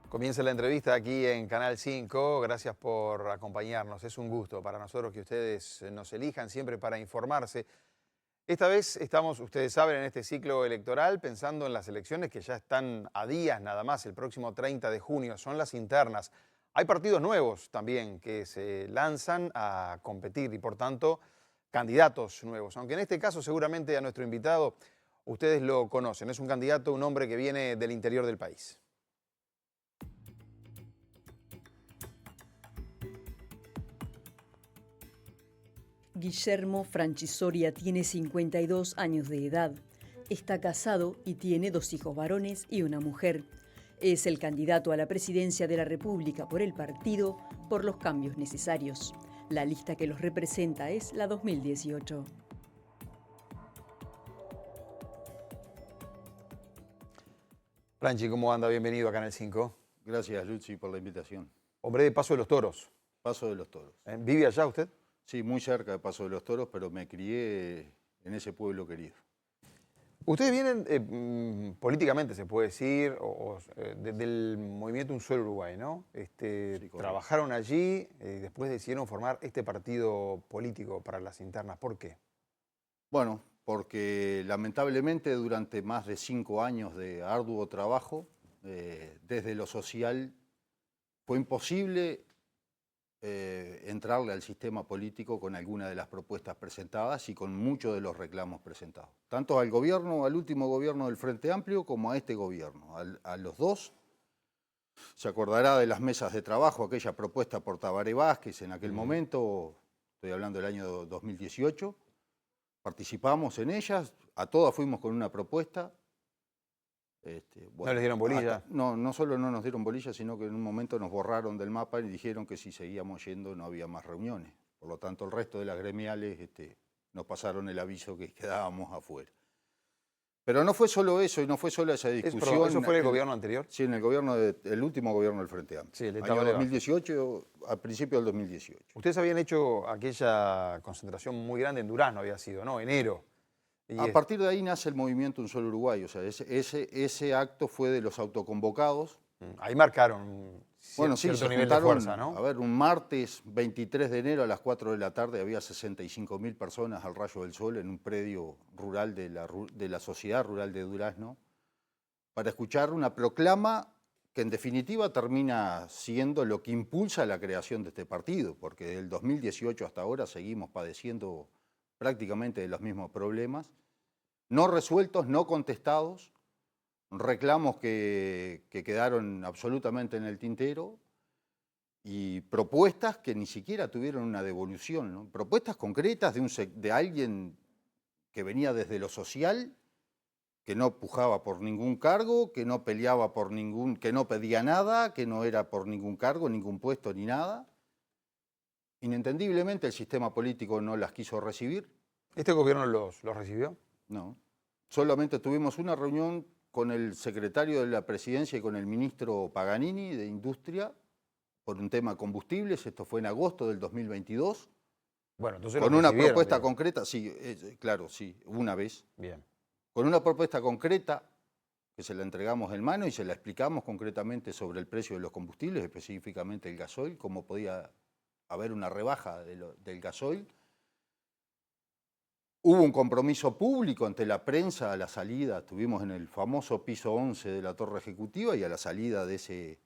Comienza la entrevista aquí en Canal 5. Gracias por acompañarnos. Es un gusto para nosotros que ustedes nos elijan siempre para informarse. Esta vez estamos, ustedes saben, en este ciclo electoral pensando en las elecciones que ya están a días nada más, el próximo 30 de junio. Son las internas. Hay partidos nuevos también que se lanzan a competir y por tanto candidatos nuevos. Aunque en este caso seguramente a nuestro invitado ustedes lo conocen. Es un candidato, un hombre que viene del interior del país. Guillermo Franchisoria tiene 52 años de edad. Está casado y tiene 2 hijos varones y una mujer. Es el candidato a la presidencia de la República por el partido Por los Cambios Necesarios. La lista que los representa es la 2018. Franchi, ¿cómo anda? Bienvenido a Canal 5. Gracias, Luchi, por la invitación. Hombre de Paso de los Toros. Paso de los Toros. ¿Vive allá usted? Sí, muy cerca de Paso de los Toros, pero me crié en ese pueblo querido. Ustedes vienen políticamente, se puede decir, del movimiento Un Solo Uruguay, ¿no? Sí, Trabajaron allí, después decidieron formar este partido político para las internas. ¿Por qué? Bueno, porque lamentablemente durante más de 5 años de arduo trabajo, desde lo social, fue imposible entrarle al sistema político con alguna de las propuestas presentadas y con muchos de los reclamos presentados. Tanto al gobierno, al último gobierno del Frente Amplio, como a este gobierno. A los dos, se acordará de las mesas de trabajo, aquella propuesta por Tabaré Vázquez en aquel momento, estoy hablando del año 2018, participamos en ellas, a todas fuimos con una propuesta. ¿No les dieron bolilla? No solo no nos dieron bolilla, sino que en un momento nos borraron del mapa y dijeron que si seguíamos yendo no había más reuniones. Por lo tanto, el resto de las gremiales nos pasaron el aviso que quedábamos afuera. Pero no fue solo eso y no fue solo esa discusión. ¿Eso fue el gobierno anterior? Sí, en el último gobierno del Frente Amplio. Sí, el de año Tabaré 2018, al principio del 2018. Ustedes habían hecho aquella concentración muy grande en Durazno, había sido, ¿no? Enero. A partir de ahí nace el movimiento Un Solo Uruguay, o sea, ese acto fue de los autoconvocados. Ahí marcaron Bueno, sí, cierto se nivel de juntaron, fuerza, ¿no? a ver, un martes 23 de enero a las 4 de la tarde había 65.000 personas al rayo del sol en un predio rural de la Sociedad Rural de Durazno para escuchar una proclama que en definitiva termina siendo lo que impulsa la creación de este partido, porque desde el 2018 hasta ahora seguimos padeciendo prácticamente de los mismos problemas, no resueltos, no contestados, reclamos que quedaron absolutamente en el tintero y propuestas que ni siquiera tuvieron una devolución, ¿no? Propuestas concretas de alguien que venía desde lo social, que no pujaba por ningún cargo, que no peleaba por que no pedía nada, que no era por ningún cargo, ningún puesto ni nada. Inentendiblemente el sistema político no las quiso recibir. ¿Este gobierno los recibió? No. Solamente tuvimos una reunión con el secretario de la Presidencia y con el ministro Paganini de Industria por un tema de combustibles. Esto fue en agosto del 2022. Bueno, entonces con los una recibieron, propuesta digo. concreta, sí, claro, sí, una vez. Bien. Con una propuesta concreta que se la entregamos en mano y se la explicamos concretamente sobre el precio de los combustibles, específicamente el gasoil, cómo podía haber una rebaja del gasoil. Hubo un compromiso público ante la prensa a la salida, estuvimos en el famoso piso 11 de la Torre Ejecutiva y a la salida de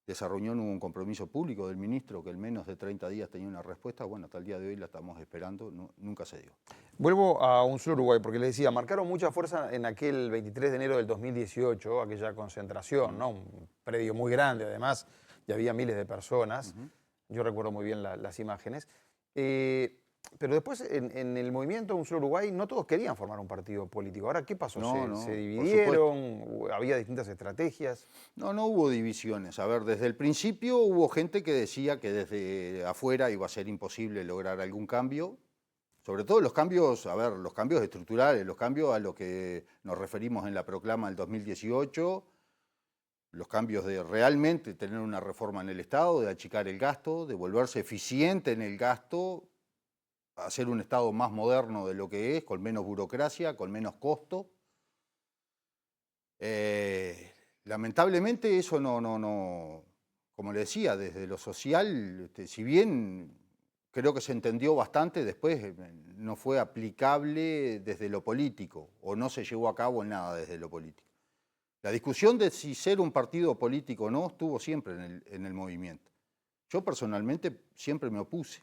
esa reunión hubo un compromiso público del ministro que en menos de 30 días tenía una respuesta. Bueno, hasta el día de hoy la estamos esperando, nunca se dio. Vuelvo a Un Solo Uruguay, porque le decía, marcaron mucha fuerza en aquel 23 de enero del 2018, aquella concentración, ¿no? Un predio muy grande, además, y había miles de personas. Yo recuerdo muy bien las imágenes. Pero después, en el movimiento Un Solo Uruguay, no todos querían formar un partido político. Ahora, ¿qué pasó? ¿Se dividieron? ¿Había distintas estrategias? No hubo divisiones. A ver, desde el principio hubo gente que decía que desde afuera iba a ser imposible lograr algún cambio. Sobre todo los cambios, a ver, los cambios estructurales, los cambios a lo que nos referimos en la proclama del 2018, los cambios de realmente tener una reforma en el Estado, de achicar el gasto, de volverse eficiente en el gasto, hacer un Estado más moderno de lo que es, con menos burocracia, con menos costo. lamentablemente eso no, como le decía, desde lo social, si bien creo que se entendió bastante, después no fue aplicable desde lo político o no se llevó a cabo en nada desde lo político. La discusión de si ser un partido político o no estuvo siempre en el movimiento. Yo personalmente siempre me opuse.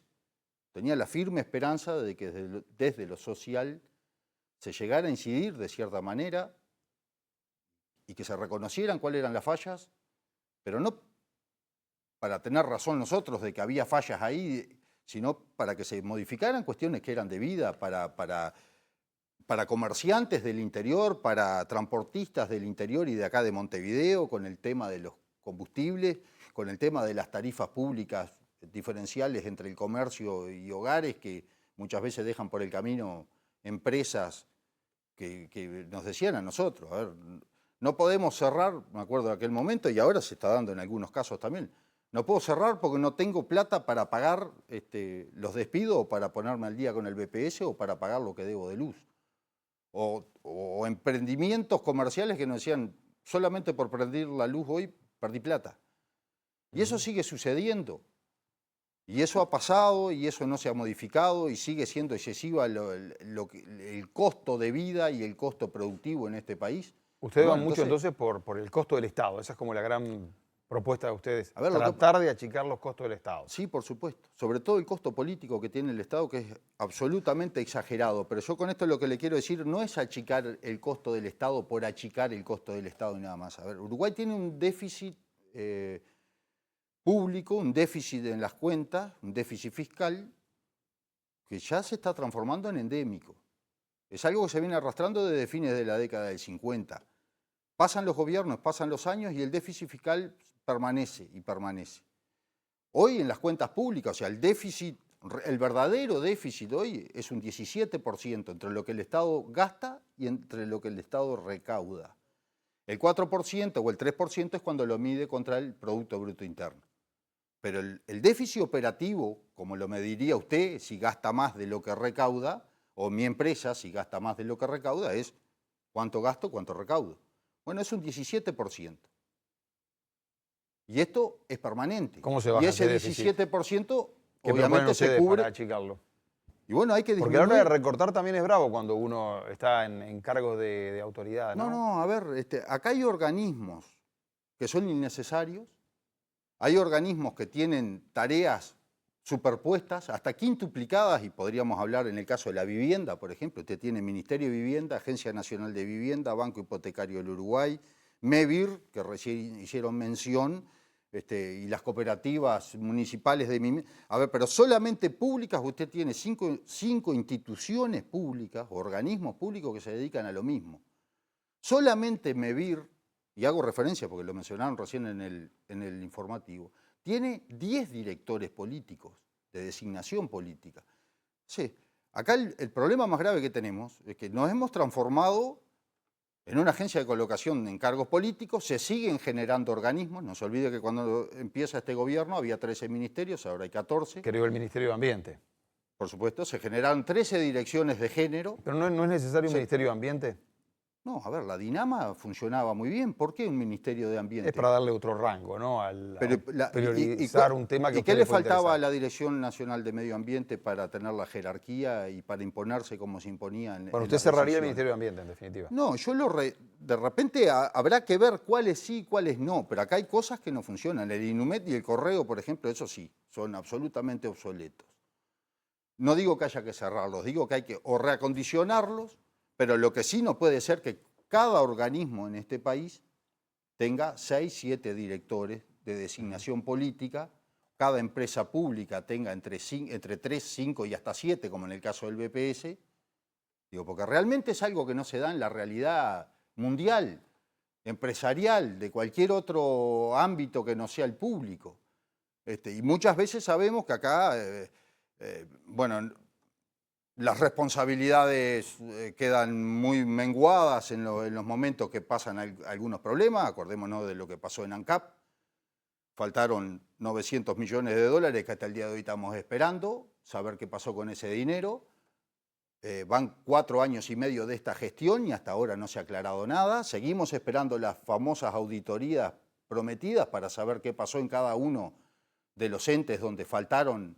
Tenía la firme esperanza de que desde lo social se llegara a incidir de cierta manera y que se reconocieran cuáles eran las fallas, pero no para tener razón nosotros de que había fallas ahí, sino para que se modificaran cuestiones que eran de vida para comerciantes del interior, para transportistas del interior y de acá de Montevideo, con el tema de los combustibles, con el tema de las tarifas públicas diferenciales entre el comercio y hogares que muchas veces dejan por el camino empresas que nos decían a nosotros, a ver, no podemos cerrar, me acuerdo de aquel momento, y ahora se está dando en algunos casos también, no puedo cerrar porque no tengo plata para pagar los despidos o para ponerme al día con el BPS o para pagar lo que debo de luz. O emprendimientos comerciales que nos decían, solamente por prender la luz hoy perdí plata. Y eso sigue sucediendo. Y eso ha pasado y eso no se ha modificado y sigue siendo excesiva el costo de vida y el costo productivo en este país. Ustedes van mucho entonces por el costo del Estado. Esa es como la gran propuesta de ustedes. A ver, tratar de achicar los costos del Estado. Sí, por supuesto. Sobre todo el costo político que tiene el Estado, que es absolutamente exagerado. Pero yo con esto lo que le quiero decir no es achicar el costo del Estado por achicar el costo del Estado y nada más. A ver, Uruguay tiene un déficit público, un déficit en las cuentas, un déficit fiscal, que ya se está transformando en endémico. Es algo que se viene arrastrando desde fines de la década del 50. Pasan los gobiernos, pasan los años y el déficit fiscal permanece y permanece. Hoy en las cuentas públicas, o sea, el déficit, el verdadero déficit hoy es un 17% entre lo que el Estado gasta y entre lo que el Estado recauda. El 4% o el 3% es cuando lo mide contra el Producto Bruto Interno. Pero el déficit operativo, como lo mediría usted, si gasta más de lo que recauda, o mi empresa, si gasta más de lo que recauda, es cuánto gasto, cuánto recaudo. Bueno, es un 17%. Y esto es permanente. ¿Cómo se baja y ese déficit? 17% ¿Qué obviamente se cubre. para achicarlo? Y bueno, hay que disminuir. Porque a la hora de recortar también es bravo cuando uno está en cargos de autoridad, ¿no? No, a ver, acá hay organismos que son innecesarios, hay organismos que tienen tareas superpuestas, hasta quintuplicadas, y podríamos hablar en el caso de la vivienda, por ejemplo. Usted tiene Ministerio de Vivienda, Agencia Nacional de Vivienda, Banco Hipotecario del Uruguay, MEVIR, que recién hicieron mención, y las cooperativas municipales de vivienda. A ver, pero solamente públicas, usted tiene cinco instituciones públicas, organismos públicos que se dedican a lo mismo. Solamente MEVIR, y hago referencia porque lo mencionaron recién en el informativo, tiene 10 directores políticos de designación política. Sí, acá el problema más grave que tenemos es que nos hemos transformado en una agencia de colocación en cargos políticos, se siguen generando organismos, no se olvide que cuando empieza este gobierno había 13 ministerios, ahora hay 14. Creó el Ministerio de Ambiente. Por supuesto, se generaron 13 direcciones de género. ¿Pero no es necesario un Ministerio de Ambiente? No, a ver, la Dinama funcionaba muy bien. ¿Por qué un Ministerio de Ambiente? Es para darle otro rango, ¿no? Priorizar un tema que ¿Y qué le faltaba a la Dirección Nacional de Medio Ambiente para tener la jerarquía y para imponerse como se imponía en Bueno, usted cerraría el Ministerio de Ambiente, en definitiva. No, de repente habrá que ver cuáles sí y cuáles no, pero acá hay cosas que no funcionan. El INUMED y el Correo, por ejemplo, eso sí, son absolutamente obsoletos. No digo que haya que cerrarlos, digo que hay que o reacondicionarlos, pero lo que sí no puede ser que cada organismo en este país tenga 6, 7 directores de designación política, cada empresa pública tenga entre 3, 5 y hasta 7, como en el caso del BPS, digo, porque realmente es algo que no se da en la realidad mundial, empresarial, de cualquier otro ámbito que no sea el público. Y muchas veces sabemos que acá, bueno, las responsabilidades quedan muy menguadas en los momentos que pasan algunos problemas. Acordémonos de lo que pasó en ANCAP. Faltaron 900 millones de dólares que hasta el día de hoy estamos esperando, saber qué pasó con ese dinero. Van 4 años y medio de esta gestión y hasta ahora no se ha aclarado nada. Seguimos esperando las famosas auditorías prometidas para saber qué pasó en cada uno de los entes donde faltaron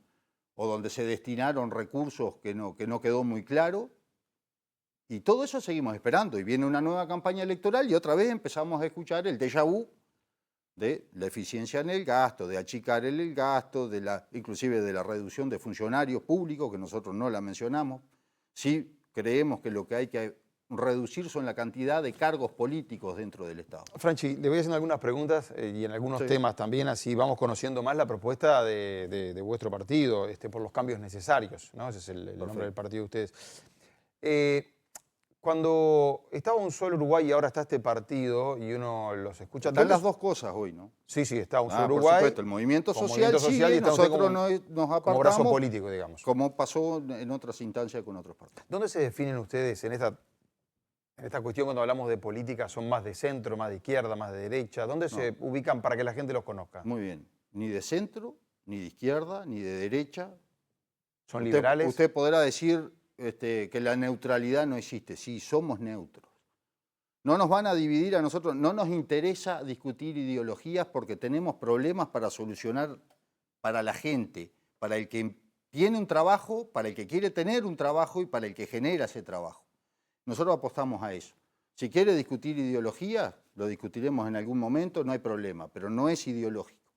o donde se destinaron recursos que no quedó muy claro. Y todo eso seguimos esperando. Y viene una nueva campaña electoral y otra vez empezamos a escuchar el déjà vu de la eficiencia en el gasto, de achicar el gasto, inclusive de la reducción de funcionarios públicos, que nosotros no la mencionamos. Sí creemos que lo que hay que reducir son la cantidad de cargos políticos dentro del Estado. Franchi, le voy haciendo algunas preguntas y en algunos temas también, así vamos conociendo más la propuesta de vuestro partido, por los cambios necesarios, ¿no? Ese es el nombre del partido de ustedes. Cuando estaba Un Solo Uruguay y ahora está este partido y uno los escucha... Están las dos cosas hoy, ¿no? Sí, está Un Solo Uruguay. Por supuesto, el movimiento social y nosotros nos apartamos como brazo político, digamos. Como pasó en otras instancias con otros partidos. ¿Dónde se definen ustedes en esta cuestión cuando hablamos de política? ¿Son más de centro, más de izquierda, más de derecha? ¿Dónde se ubican para que la gente los conozca? Muy bien. Ni de centro, ni de izquierda, ni de derecha. ¿Son liberales? Usted podrá decir que la neutralidad no existe. Sí, somos neutros. No nos van a dividir a nosotros, no nos interesa discutir ideologías porque tenemos problemas para solucionar para la gente, para el que tiene un trabajo, para el que quiere tener un trabajo y para el que genera ese trabajo. Nosotros apostamos a eso. Si quiere discutir ideología, lo discutiremos en algún momento, no hay problema, pero no es ideológico.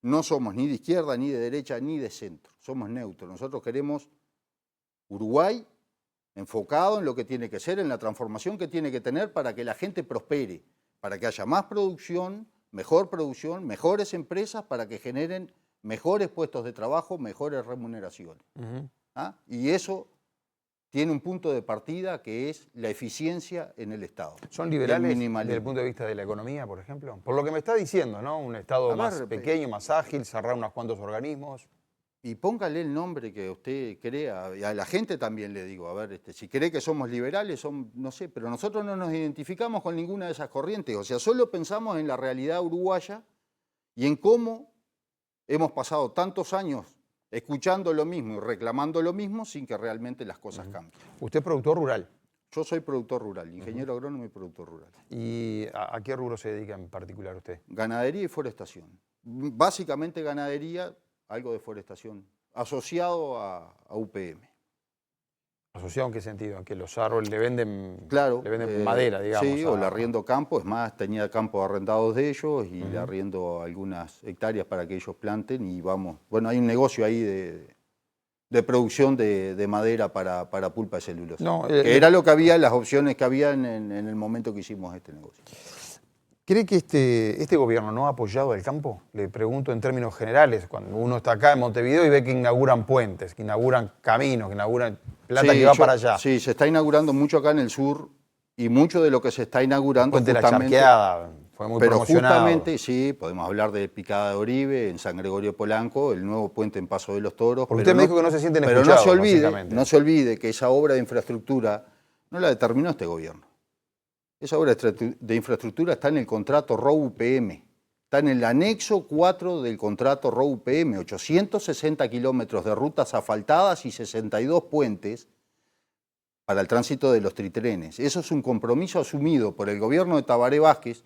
No somos ni de izquierda, ni de derecha, ni de centro. Somos neutros. Nosotros queremos Uruguay enfocado en lo que tiene que ser, en la transformación que tiene que tener para que la gente prospere, para que haya más producción, mejores empresas, para que generen mejores puestos de trabajo, mejores remuneraciones. Y eso tiene un punto de partida que es la eficiencia en el Estado. ¿Son liberales desde el punto de vista de la economía, por ejemplo? Por lo que me está diciendo, ¿no? Un Estado más pequeño, más ágil, cerrar unos cuantos organismos. Y póngale el nombre que usted crea, y a la gente también le digo, a ver, si cree que somos liberales, no sé, pero nosotros no nos identificamos con ninguna de esas corrientes, o sea, solo pensamos en la realidad uruguaya y en cómo hemos pasado tantos años escuchando lo mismo y reclamando lo mismo sin que realmente las cosas cambien. ¿Usted es productor rural? Yo soy productor rural, ingeniero agrónomo y productor rural. ¿Y a qué rubro se dedica en particular usted? Ganadería y forestación. Básicamente ganadería, algo de forestación, asociado a UPM. ¿Asociado en qué sentido? ¿A que los árboles le venden, claro, madera, digamos? Sí, o le arriendo campo, es más, tenía campos arrendados de ellos y le arriendo algunas hectáreas para que ellos planten y vamos. Bueno, hay un negocio ahí de producción de madera para pulpa de celulosa. Que era lo que había, las opciones que había en el momento que hicimos este negocio. ¿Cree que este gobierno no ha apoyado al campo? Le pregunto en términos generales, cuando uno está acá en Montevideo y ve que inauguran puentes, que inauguran caminos, que inauguran plata que va para allá. Sí, se está inaugurando mucho acá en el sur y mucho de lo que se está inaugurando justamente... La Charqueada fue muy promocionado. Justamente, sí, podemos hablar de Picada de Oribe, en San Gregorio Polanco, el nuevo puente en Paso de los Toros. Porque usted me dijo que no se sienten escuchados, pero no se olvide que esa obra de infraestructura no la determinó este gobierno. Esa obra de infraestructura está en el contrato ROU-UPM, está en el anexo 4 del contrato ROU-UPM, 860 kilómetros de rutas asfaltadas y 62 puentes para el tránsito de los tritrenes. Eso es un compromiso asumido por el gobierno de Tabaré Vázquez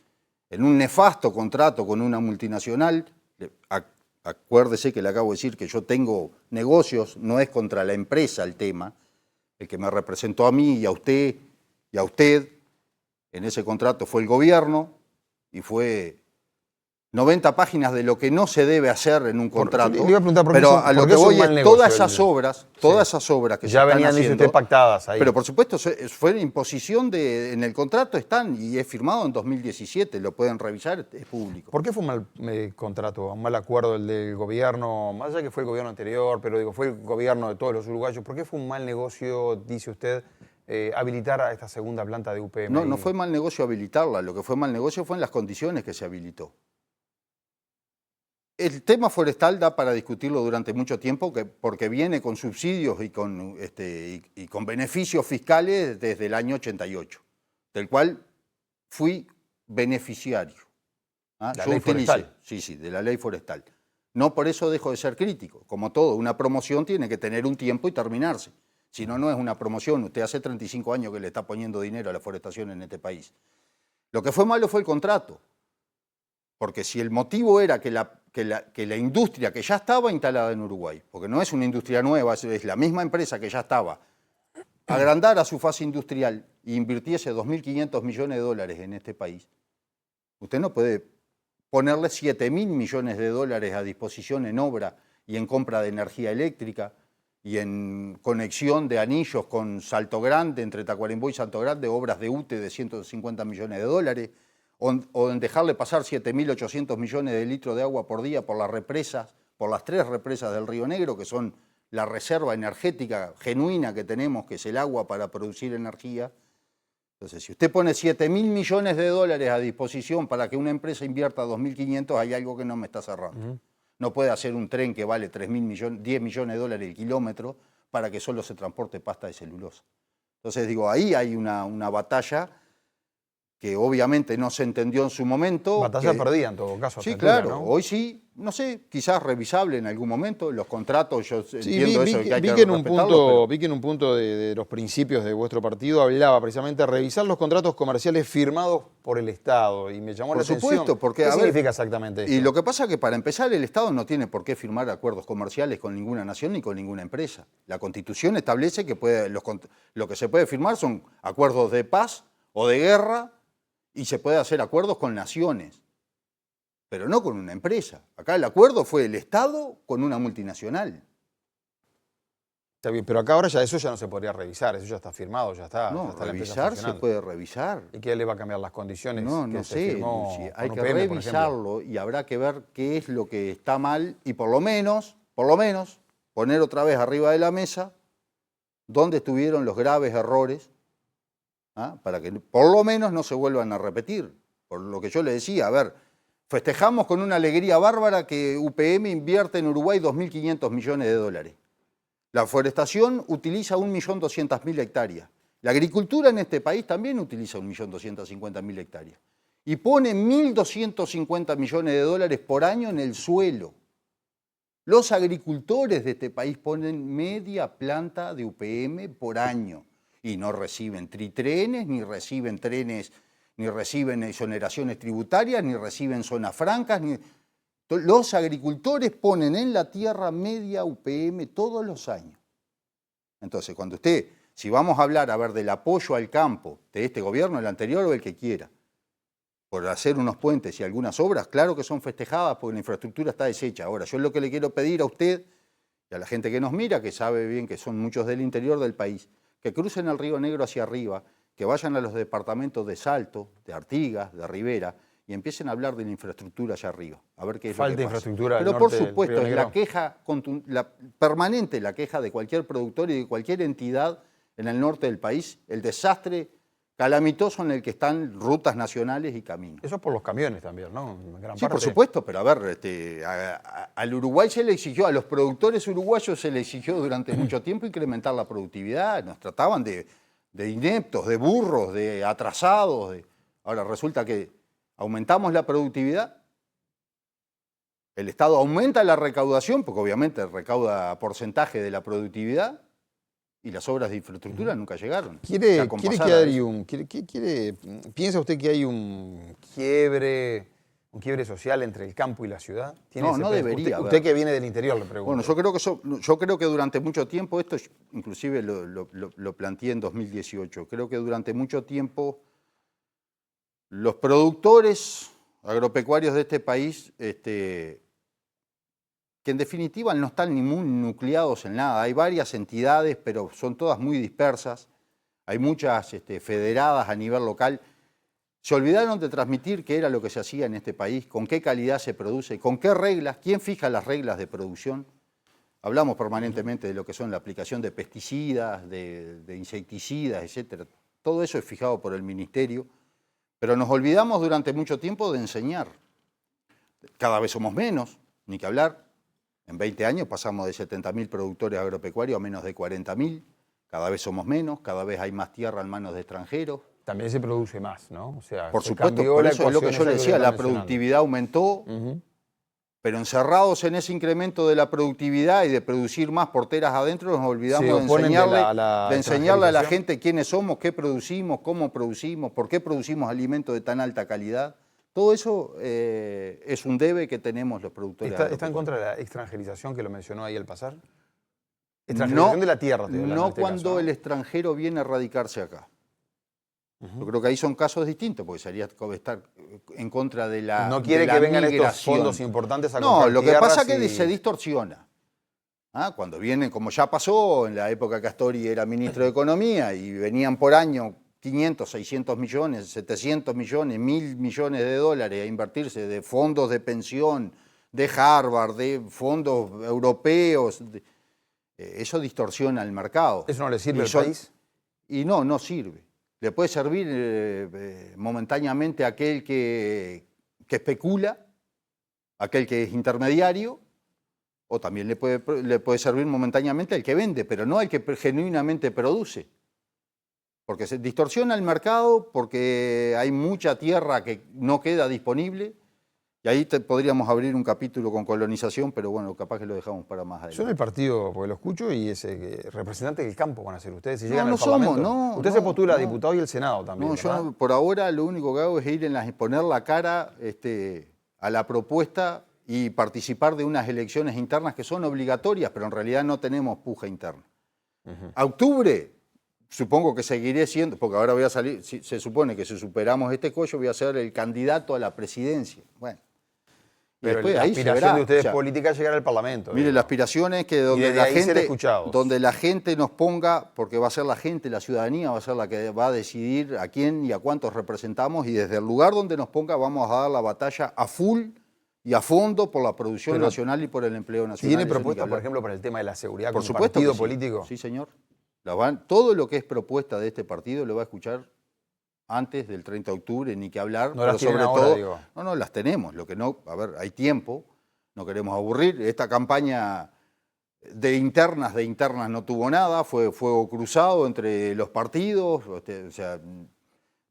en un nefasto contrato con una multinacional. Acuérdese que le acabo de decir que yo tengo negocios, no es contra la empresa el tema, el que me representó a mí y a usted en ese contrato fue el gobierno y fue 90 páginas de lo que no se debe hacer en un contrato. Pero a lo que voy es todas esas obras que ya venían, dice usted, pactadas ahí. Pero por supuesto fue una imposición en el contrato, están y es firmado en 2017, lo pueden revisar, es público. ¿Por qué fue un mal contrato, un mal acuerdo el del gobierno, más allá que fue el gobierno anterior, pero digo, fue el gobierno de todos los uruguayos? ¿Por qué fue un mal negocio, dice usted, habilitar a esta segunda planta de UPM? No fue mal negocio habilitarla, lo que fue mal negocio fue en las condiciones que se habilitó. El tema forestal da para discutirlo durante mucho tiempo porque viene con subsidios y con beneficios fiscales desde el año 88, del cual fui beneficiario. ¿La ley forestal? Sí, de la ley forestal. No por eso dejo de ser crítico. Como todo, una promoción tiene que tener un tiempo y terminarse. Si no, no es una promoción. Usted hace 35 años que le está poniendo dinero a la forestación en este país. Lo que fue malo fue el contrato. Porque si el motivo era que la industria que ya estaba instalada en Uruguay, porque no es una industria nueva, es la misma empresa que ya estaba, agrandara su fase industrial e invirtiese 2.500 millones de dólares en este país, usted no puede ponerle 7.000 millones de dólares a disposición en obra y en compra de energía eléctrica y en conexión de anillos con Salto Grande, entre Tacuarembó y Salto Grande, obras de UTE de 150 millones de dólares, o en dejarle pasar 7.800 millones de litros de agua por día por las represas, por las 3 represas del Río Negro, que son la reserva energética genuina que tenemos, que es el agua para producir energía. Entonces, si usted pone 7.000 millones de dólares a disposición para que una empresa invierta 2.500, hay algo que no me está cerrando. No puede hacer un tren que vale 3.000 millones, 10 millones de dólares el kilómetro para que solo se transporte pasta de celulosa. Entonces, digo, ahí hay una batalla que obviamente no se entendió en su momento. Batalla perdida en todo caso. Sí, claro. ¿No? Hoy sí, no sé, quizás revisable en algún momento. Los contratos, yo entiendo eso, que hay que respetarlos. Vi que en un punto de los principios de vuestro partido hablaba precisamente de revisar los contratos comerciales firmados por el Estado. Y me llamó la atención. Por supuesto, porque ¿Qué significa exactamente esto? Y lo que pasa es que para empezar el Estado no tiene por qué firmar acuerdos comerciales con ninguna nación ni con ninguna empresa. La Constitución establece que lo que se puede firmar son acuerdos de paz o de guerra, y se puede hacer acuerdos con naciones, pero no con una empresa. Acá el acuerdo fue el Estado con una multinacional. Está bien, pero acá ahora ya eso ya no se podría revisar, eso ya está firmado, ya está. No, ya está revisar se puede revisar. ¿Y qué le va a cambiar las condiciones? No sé, Lucy, hay que revisarlo y habrá que ver qué es lo que está mal y por lo menos, poner otra vez arriba de la mesa dónde estuvieron los graves errores, para que por lo menos no se vuelvan a repetir. Por lo que yo le decía, a ver, festejamos con una alegría bárbara que UPM invierte en Uruguay 2.500 millones de dólares. La forestación utiliza 1.200.000 hectáreas. La agricultura en este país también utiliza 1.250.000 hectáreas. Y pone 1.250 millones de dólares por año en el suelo. Los agricultores de este país ponen media planta de UPM por año. Y no reciben tritrenes, ni reciben trenes, ni reciben exoneraciones tributarias, ni reciben zonas francas. Los agricultores ponen en la tierra media UPM todos los años. Entonces, cuando si vamos a hablar del apoyo al campo de este gobierno, el anterior o el que quiera, por hacer unos puentes y algunas obras, claro que son festejadas porque la infraestructura está deshecha. Ahora, yo lo que le quiero pedir a usted y a la gente que nos mira, que sabe bien que son muchos del interior del país, que crucen el Río Negro hacia arriba, que vayan a los departamentos de Salto, de Artigas, de Rivera, y empiecen a hablar de la infraestructura allá arriba, a ver qué es lo que pasa. Falta infraestructura. Pero por supuesto, es la queja permanente, la queja de cualquier productor y de cualquier entidad en el norte del país, el desastre calamitoso en el que están rutas nacionales y caminos. Eso es por los camiones también, ¿no? En gran Sí, parte. por supuesto, pero a ver, al Uruguay se le exigió, a los productores uruguayos se le exigió durante mucho tiempo incrementar la productividad, nos trataban de ineptos, de burros, de atrasados. Ahora resulta que aumentamos la productividad, el Estado aumenta la recaudación, porque obviamente recauda porcentaje de la productividad, y las obras de infraestructura nunca llegaron. ¿Piensa usted que hay un quiebre social entre el campo y la ciudad? No debería. Usted que viene del interior, le pregunto. Bueno, yo creo que durante mucho tiempo, esto inclusive lo planteé en 2018, creo que durante mucho tiempo los productores agropecuarios de este país, que en definitiva no están ni muy nucleados en nada. Hay varias entidades, pero son todas muy dispersas. Hay muchas federadas a nivel local. Se olvidaron de transmitir qué era lo que se hacía en este país, con qué calidad se produce, con qué reglas, quién fija las reglas de producción. Hablamos permanentemente de lo que son la aplicación de pesticidas, de insecticidas, etc. Todo eso es fijado por el ministerio, pero nos olvidamos durante mucho tiempo de enseñar. Cada vez somos menos, ni que hablar. En 20 años pasamos de 70.000 productores agropecuarios a menos de 40.000. Cada vez somos menos, cada vez hay más tierra en manos de extranjeros. También se produce más, ¿no? O sea, por supuesto, por eso es lo que yo le decía, la productividad aumentó, pero encerrados en ese incremento de la productividad y de producir más porteras adentro, nos olvidamos de enseñarle a la gente quiénes somos, qué producimos, cómo producimos, por qué producimos alimentos de tan alta calidad. Todo eso es un debe que tenemos los productores. ¿Está en contra de la extranjerización que lo mencionó ahí al pasar? Extranjerización de la tierra. No cuando el extranjero viene a radicarse acá. Yo creo que ahí son casos distintos, porque sería estar en contra de la No quiere que vengan estos fondos importantes a comprar tierras. No, lo que pasa es que y... se distorsiona. Cuando vienen, como ya pasó en la época que Astori era ministro de Economía, y venían por año 500, 600 millones, 700 millones, 1.000 millones de dólares a invertirse de fondos de pensión, de Harvard, de fondos europeos, eso distorsiona el mercado. ¿Eso no le sirve al país? Y no sirve. Le puede servir momentáneamente a aquel que especula, a aquel que es intermediario, o también le puede servir momentáneamente al que vende, pero no al que genuinamente produce. Porque se distorsiona el mercado, porque hay mucha tierra que no queda disponible. Y ahí podríamos abrir un capítulo con colonización, pero bueno, capaz que lo dejamos para más adelante. Yo en el partido, porque lo escucho, y es representante del campo van a ser ustedes. Si llegan no al Parlamento. Somos, Usted se postula a diputado y el Senado también. No, yo por ahora lo único que hago es ir poner la cara a la propuesta y participar de unas elecciones internas que son obligatorias, pero en realidad no tenemos puja interna. A octubre, supongo que seguiré siendo, porque ahora voy a salir, se supone que si superamos este collo voy a ser el candidato a la presidencia. Bueno. Pero la aspiración de ustedes política es llegar al Parlamento. Mire, la aspiración es que donde la gente nos ponga, porque va a ser la gente, la ciudadanía va a ser la que va a decidir a quién y a cuántos representamos, y desde el lugar donde nos ponga vamos a dar la batalla a full y a fondo por la producción nacional y por el empleo nacional. ¿Tiene propuestas, por ejemplo, para el tema de la seguridad como partido político? Sí, señor. Todo lo que es propuesta de este partido lo va a escuchar antes del 30 de octubre, ni que hablar, no pero sobre todo... Digo. No, las tenemos, lo que no, a ver, hay tiempo, no queremos aburrir. Esta campaña de internas no tuvo nada, fue fuego cruzado entre los partidos, o sea,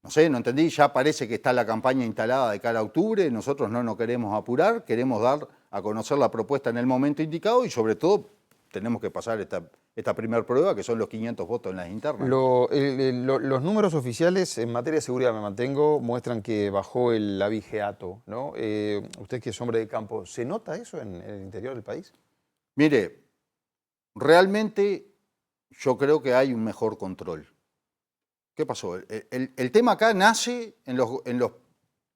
no sé, no entendí, ya parece que está la campaña instalada de cara a octubre, nosotros no nos queremos apurar, queremos dar a conocer la propuesta en el momento indicado y sobre todo tenemos que pasar esta primera prueba, que son los 500 votos en las internas. Los números oficiales en materia de seguridad, me mantengo, muestran que bajó el abigeato, ¿no? Usted que es hombre de campo, ¿se nota eso en el interior del país? Mire, realmente yo creo que hay un mejor control. ¿Qué pasó? El tema acá nace en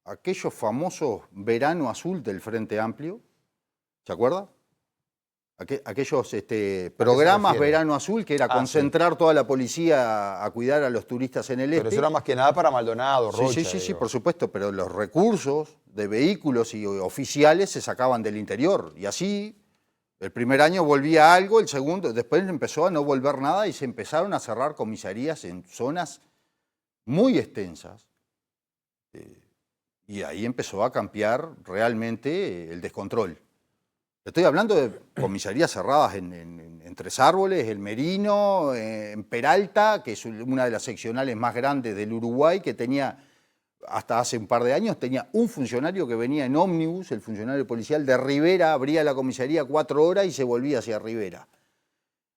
aquellos famosos verano azul del Frente Amplio, ¿se acuerda? Aquellos programas verano azul, que era concentrar toda la policía a cuidar a los turistas en el este. Pero eso era más que nada para Maldonado, Rocha. Sí, por supuesto, pero los recursos de vehículos y oficiales se sacaban del interior. Y así, el primer año volvía algo, el segundo, después empezó a no volver nada y se empezaron a cerrar comisarías en zonas muy extensas. Y ahí empezó a cambiar realmente el descontrol. Estoy hablando de comisarías cerradas en Tres Árboles, El Merino, en Peralta, que es una de las seccionales más grandes del Uruguay, que tenía, hasta hace un par de años, tenía un funcionario que venía en ómnibus, el funcionario policial de Rivera, abría la comisaría 4 horas y se volvía hacia Rivera.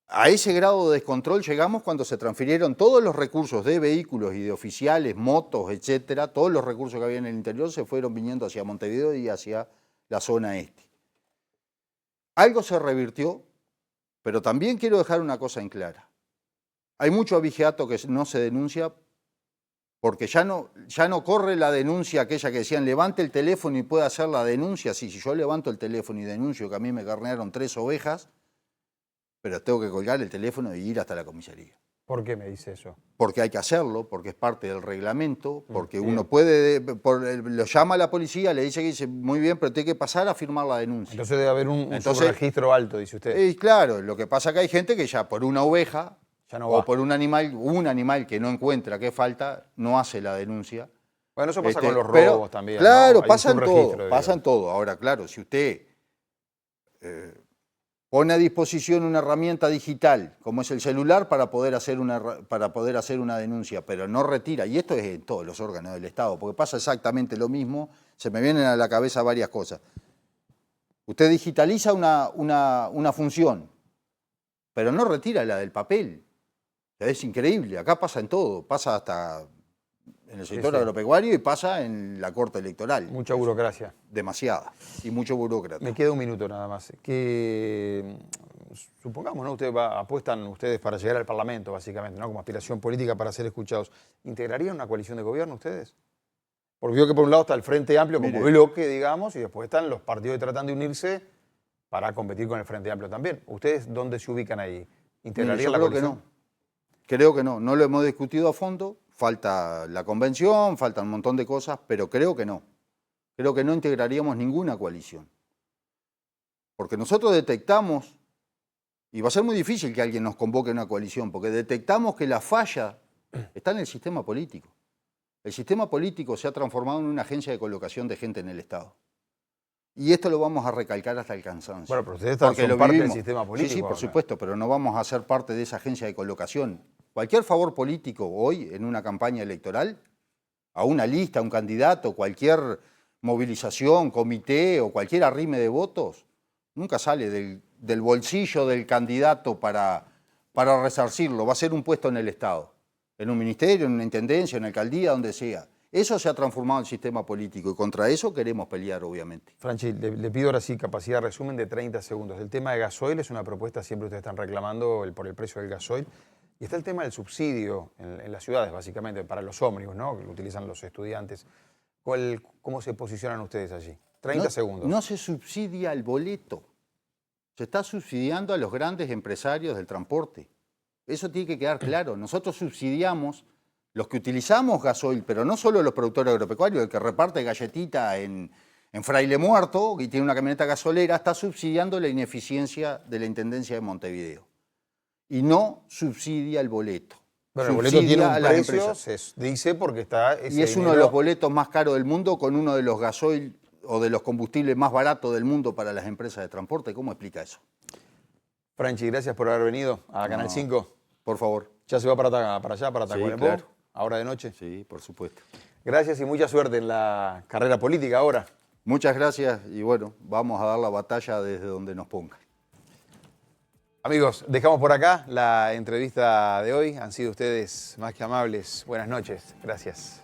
A ese grado de descontrol llegamos cuando se transfirieron todos los recursos de vehículos y de oficiales, motos, etcétera, todos los recursos que había en el interior se fueron viniendo hacia Montevideo y hacia la zona este. Algo se revirtió, pero también quiero dejar una cosa en clara. Hay mucho abigeato que no se denuncia porque ya no corre la denuncia aquella que decían levante el teléfono y puede hacer la denuncia. Sí, si yo levanto el teléfono y denuncio que a mí me carnearon 3 ovejas, pero tengo que colgar el teléfono y ir hasta la comisaría. ¿Por qué me dice eso? Porque hay que hacerlo, porque es parte del reglamento, porque uno puede, lo llama a la policía, le dice muy bien, pero tiene que pasar a firmar la denuncia. Entonces debe haber un subregistro alto, dice usted. Claro, lo que pasa es que hay gente que ya por una oveja o por un animal que no encuentra qué falta, no hace la denuncia. Bueno, eso pasa con los robos también. Claro, ¿no? Pasan todo. Ahora, claro, si usted pone a disposición una herramienta digital, como es el celular, para poder hacer una denuncia, pero no retira. Y esto es en todos los órganos del Estado, porque pasa exactamente lo mismo. Se me vienen a la cabeza varias cosas. Usted digitaliza una función, pero no retira la del papel. Es increíble, acá pasa en todo, pasa hasta en el sector agropecuario y pasa en la Corte Electoral. Mucha burocracia. Demasiada, y mucho burócrata. Me queda un minuto nada más. Que supongamos, ¿no? Apuestan ustedes para llegar al Parlamento, básicamente, ¿no? Como aspiración política para ser escuchados. ¿Integrarían una coalición de gobierno ustedes? Porque veo que por un lado está el Frente Amplio como bloque, digamos, y después están los partidos que tratan de unirse para competir con el Frente Amplio también. ¿Ustedes dónde se ubican ahí? ¿Integrarían la coalición? Creo que no. No lo hemos discutido a fondo. Falta la convención, faltan un montón de cosas, pero creo que no. Creo que no integraríamos ninguna coalición. Porque nosotros detectamos, y va a ser muy difícil que alguien nos convoque a una coalición, porque detectamos que la falla está en el sistema político. El sistema político se ha transformado en una agencia de colocación de gente en el Estado. Y esto lo vamos a recalcar hasta el cansancio. Bueno, pero ustedes son parte del sistema político. Sí, por supuesto, pero no vamos a ser parte de esa agencia de colocación. Cualquier favor político hoy, en una campaña electoral, a una lista, a un candidato, cualquier movilización, comité o cualquier arrime de votos, nunca sale del bolsillo del candidato para resarcirlo. Va a ser un puesto en el Estado, en un ministerio, en una intendencia, en una alcaldía, donde sea. Eso se ha transformado en sistema político y contra eso queremos pelear, obviamente. Franchi, le pido ahora sí capacidad de resumen de 30 segundos. El tema de gasoil es una propuesta, siempre ustedes están reclamando por el precio del gasoil. Y está el tema del subsidio en las ciudades, básicamente, para los ómnibus, ¿no? Que lo utilizan los estudiantes. ¿Cómo se posicionan ustedes allí? 30 segundos. No se subsidia el boleto. Se está subsidiando a los grandes empresarios del transporte. Eso tiene que quedar claro. Nosotros subsidiamos los que utilizamos gasoil, pero no solo los productores agropecuarios, el que reparte galletita en Fraile Muerto y tiene una camioneta gasolera, está subsidiando la ineficiencia de la Intendencia de Montevideo. Y no subsidia el boleto. Bueno, el boleto tiene un precio, se dice, porque está ese y es uno de los boletos más caros del mundo, con uno de los gasoil o de los combustibles más baratos del mundo para las empresas de transporte. ¿Cómo explica eso? Franchi, gracias por haber venido a Canal 5. Por favor. ¿Ya se va para allá, para Tacuarembó? Sí, claro. ¿Ahora de noche? Sí, por supuesto. Gracias y mucha suerte en la carrera política ahora. Muchas gracias y bueno, vamos a dar la batalla desde donde nos ponga. Amigos, dejamos por acá la entrevista de hoy. Han sido ustedes más que amables. Buenas noches. Gracias.